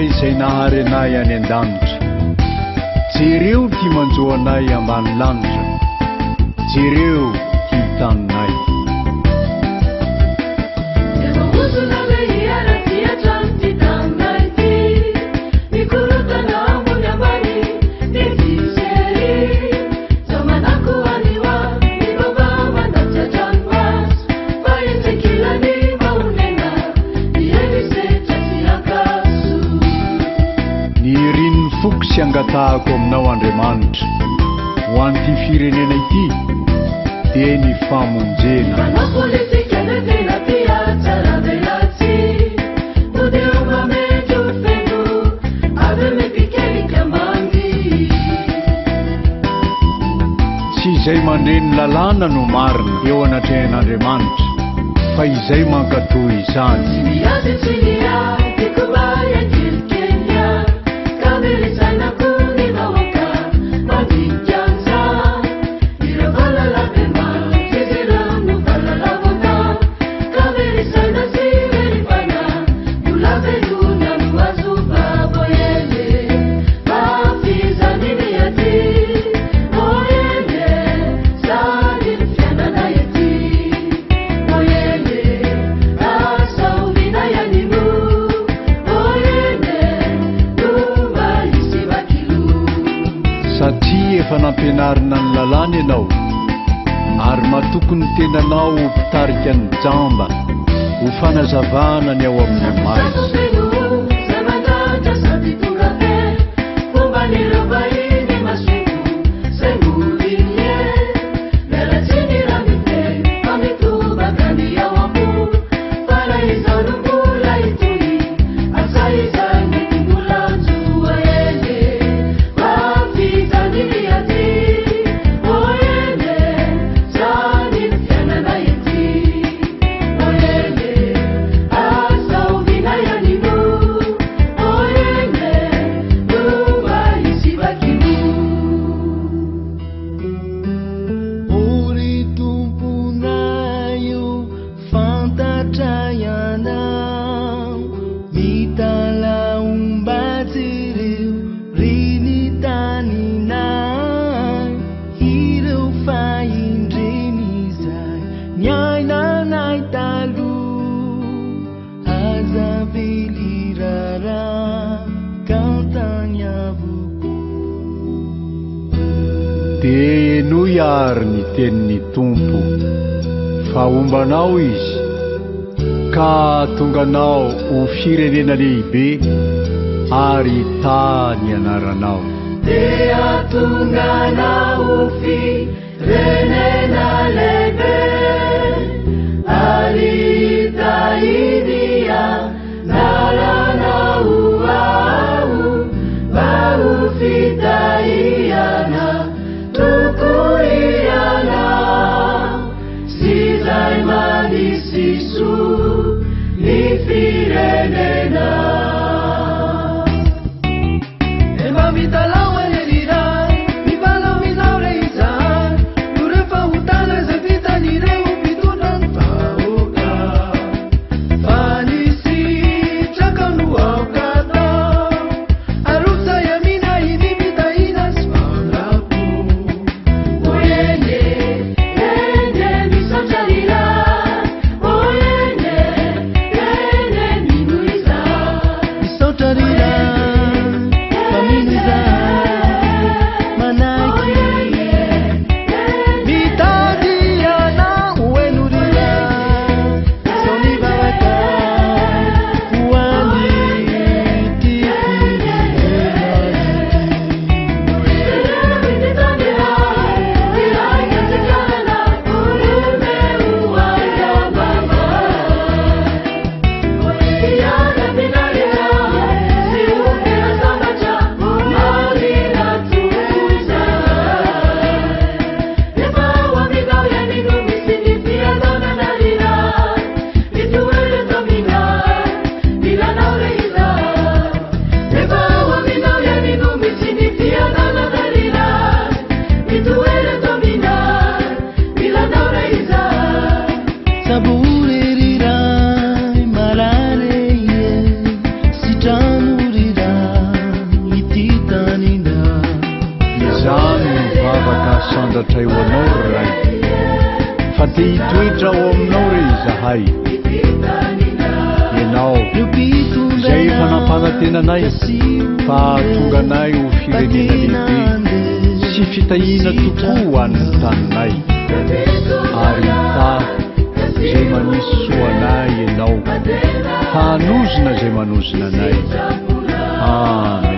indray izay nahary anay any an-danitra. Jereo ty manjoanay ambany lanitra, jereo ty taninay. Sy angatahako aminao Andriamanitra ho an'ity firenena ity dia ny famonjena. Tsy izay mandreny lalàna no marina eo anatrehan'Andriamanitra fa izay mankatoy izany. Satria efa nampianarina ny lalàna ianao ary matokony tenanao ho mpitarika ny jamba ho fanazavana ny ao amin'ny maizy. Dia no iary ny tenin'ny Tompo fa ombanao izy ka tonganao ho firenena lehibe ary tany anaranao. Dia tonganao ho firenena lehibe ary tany anaranao ao mba ho fitahiana tukuriana sizai manisisu ni firenena ema mitalawa nelira mivala mizaure izan nurefa utana zevita sandratra eo anao ray fa te hitoetra ao aminao re izahay ianao izay efa nampanantenanay fa tonga anay ho firenena lehibe sy fitahina tokoa an'ny taninay ary ta izay manisy soanay ianao fa hanozona izay manozona anay amen.